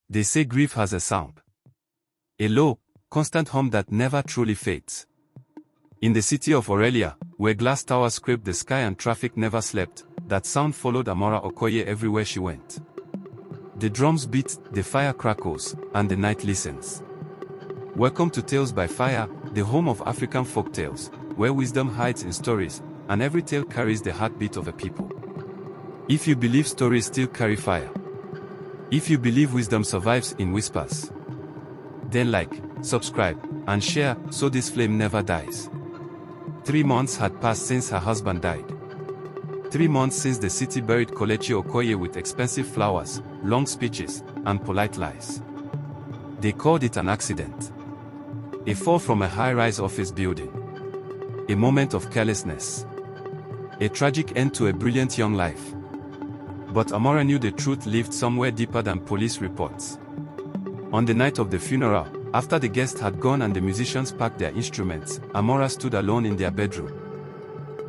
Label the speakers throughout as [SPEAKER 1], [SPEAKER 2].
[SPEAKER 1] They say grief has a sound. A low, constant hum that never truly fades. In the city of Aurelia, where glass towers scraped the sky and traffic never slept, that sound followed Amora Okoye everywhere she went. The drums beat, the fire crackles, and the night listens. Welcome to Tales by Fire, the home of African folk tales, where wisdom hides in stories, and every tale carries the heartbeat of a people. If you believe stories still carry fire, if you believe wisdom survives in whispers, then like, subscribe, and share, so this flame never dies. 3 months had passed since her husband died. 3 months since the city buried Kelechi Okoye with expensive flowers, long speeches, and polite lies. They called it an accident. A fall from a high-rise office building. A moment of carelessness. A tragic end to a brilliant young life. But Amora knew the truth lived somewhere deeper than police reports. On the night of the funeral, after the guests had gone and the musicians packed their instruments, Amora stood alone in their bedroom.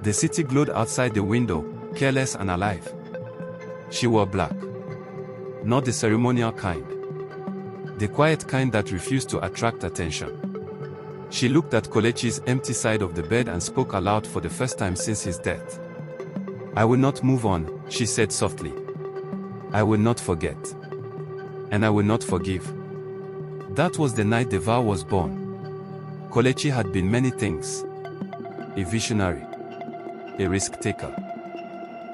[SPEAKER 1] The city glowed outside the window, careless and alive. She wore black. Not the ceremonial kind. The quiet kind that refused to attract attention. She looked at Kelechi's empty side of the bed and spoke aloud for the first time since his death. "I will not move on," she said softly. "I will not forget. And I will not forgive." That was the night the vow was born. Kelechi had been many things. A visionary. A risk-taker.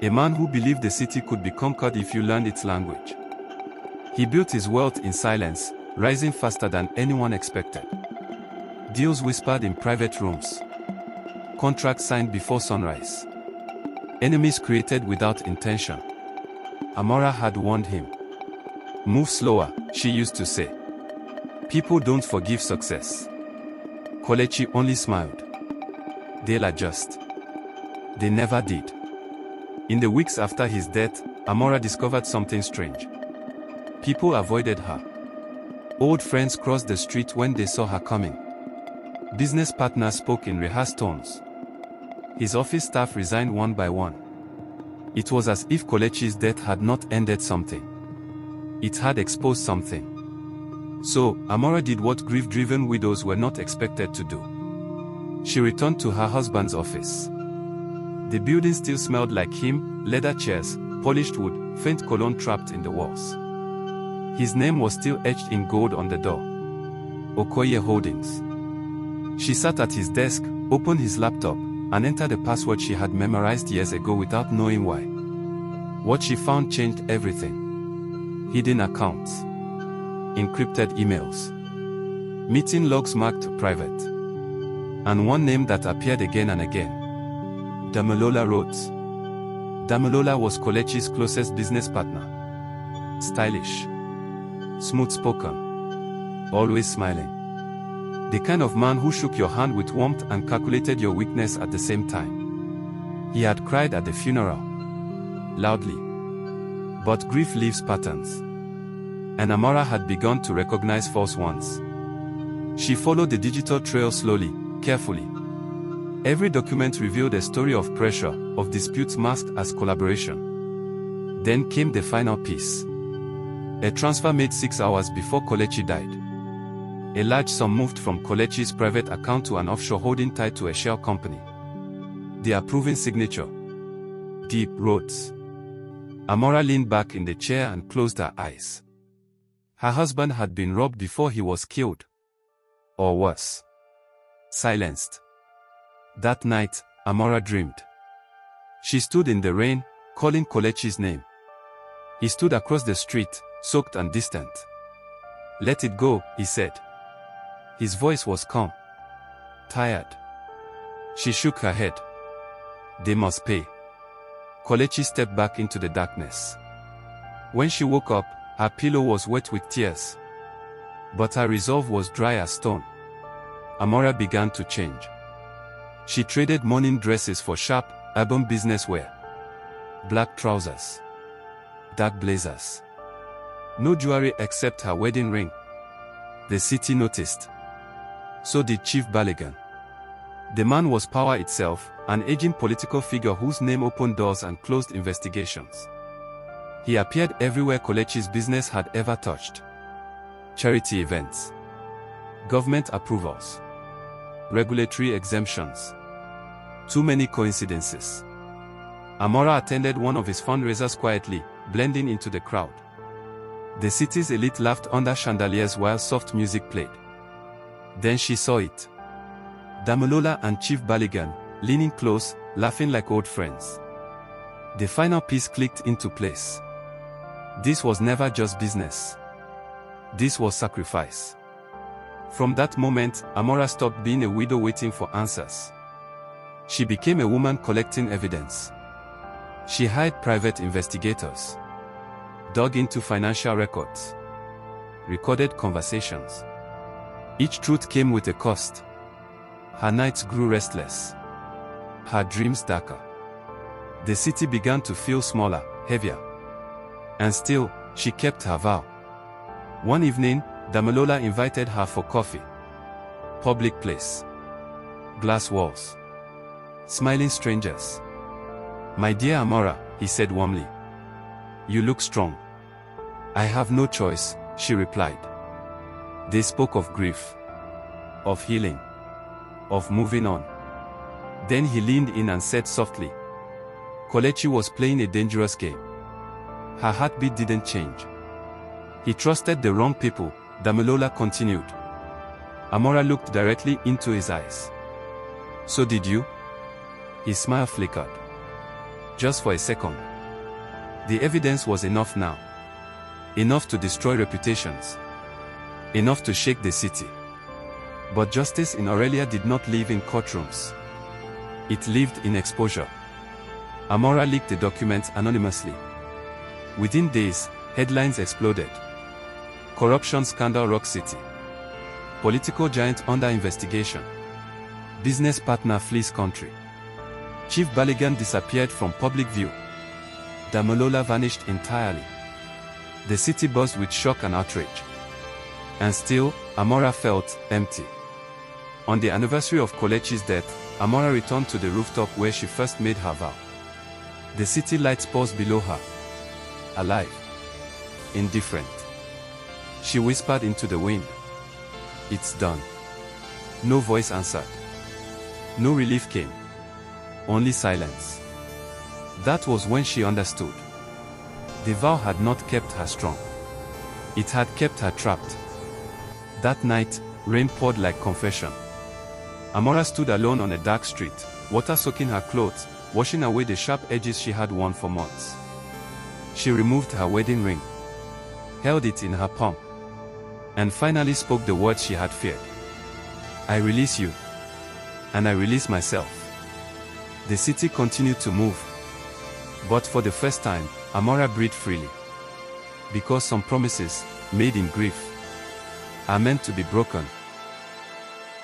[SPEAKER 1] A man who believed the city could be conquered if you learned its language. He built his wealth in silence, rising faster than anyone expected. Deals whispered in private rooms. Contracts signed before sunrise. Enemies created without intention. Amora had warned him. "Move slower," she used to say. "People don't forgive success." Kelechi only smiled. "They'll adjust." They never did. In the weeks after his death, Amora discovered something strange. People avoided her. Old friends crossed the street when they saw her coming. Business partners spoke in rehearsed tones. His office staff resigned one by one. It was as if Kelechi's death had not ended something. It had exposed something. So, Amora did what grief-driven widows were not expected to do. She returned to her husband's office. The building still smelled like him, leather chairs, polished wood, faint cologne trapped in the walls. His name was still etched in gold on the door. Okoye Holdings. She sat at his desk, opened his laptop, and entered a password she had memorized years ago without knowing why. What she found changed everything. Hidden accounts. Encrypted emails. Meeting logs marked private. And one name that appeared again and again. Damilola Rhodes. Damilola was Kelechi's closest business partner. Stylish. Smooth-spoken. Always smiling. The kind of man who shook your hand with warmth and calculated your weakness at the same time. He had cried at the funeral. Loudly. But grief leaves patterns. And Amora had begun to recognize false ones. She followed the digital trail slowly, carefully. Every document revealed a story of pressure, of disputes masked as collaboration. Then came the final piece. A transfer made 6 hours before Kelechi died. A large sum moved from Kelechi's private account to an offshore holding tied to a shell company. The approving signature. Deep Rhodes. Amora leaned back in the chair and closed her eyes. Her husband had been robbed before he was killed. Or worse. Silenced. That night, Amora dreamed. She stood in the rain, calling Kelechi's name. He stood across the street, soaked and distant. "Let it go," he said. His voice was calm. Tired. She shook her head. "They must pay." Kelechi stepped back into the darkness. When she woke up, her pillow was wet with tears. But her resolve was dry as stone. Amora began to change. She traded morning dresses for sharp, urban business wear. Black trousers. Dark blazers. No jewelry except her wedding ring. The city noticed. So did Chief Balogun. The man was power itself, an aging political figure whose name opened doors and closed investigations. He appeared everywhere Kelechi's business had ever touched. charity events, government approvals, regulatory exemptions. Too many coincidences. Amora attended one of his fundraisers quietly, blending into the crowd. The city's elite laughed under chandeliers while soft music played. Then she saw it. Damilola and Chief Baligan, leaning close, laughing like old friends. The final piece clicked into place. This was never just business. This was sacrifice. From that moment, Amora stopped being a widow waiting for answers. She became a woman collecting evidence. She hired private investigators, dug into financial records, recorded conversations. Each truth came with a cost. Her nights grew restless, her dreams darker. The city began to feel smaller, heavier. And still, she kept her vow. One evening, Damilola invited her for coffee. Public place. Glass walls. Smiling strangers. "My dear Amora," he said warmly. "You look strong." "I have no choice," she replied. They spoke of grief, of healing, of moving on. Then he leaned in and said softly, "Kelechi was playing a dangerous game." Her heartbeat didn't change. "He trusted the wrong people," Damilola continued. Amora looked directly into his eyes. "So did you?" His smile flickered. Just for a second. The evidence was enough now. Enough to destroy reputations. Enough to shake the city. But justice in Aurelia did not live in courtrooms. It lived in exposure. Amora leaked the documents anonymously. Within days, headlines exploded. Corruption scandal rock city. Political giant under investigation. Business partner flees country. Chief Baligan disappeared from public view. Damilola vanished entirely. The city buzzed with shock and outrage. And still, Amora felt empty. On the anniversary of Kelechi's death, Amora returned to the rooftop where she first made her vow. The city lights paused below her. Alive. Indifferent. She whispered into the wind. "It's done." No voice answered. No relief came. Only silence. That was when she understood. The vow had not kept her strong. It had kept her trapped. That night, rain poured like confession. Amora stood alone on a dark street, water soaking her clothes, washing away the sharp edges she had worn for months. She removed her wedding ring, held it in her palm, and finally spoke the words she had feared. "I release you. And I release myself." The city continued to move. But for the first time, Amora breathed freely. Because some promises, made in grief, are meant to be broken.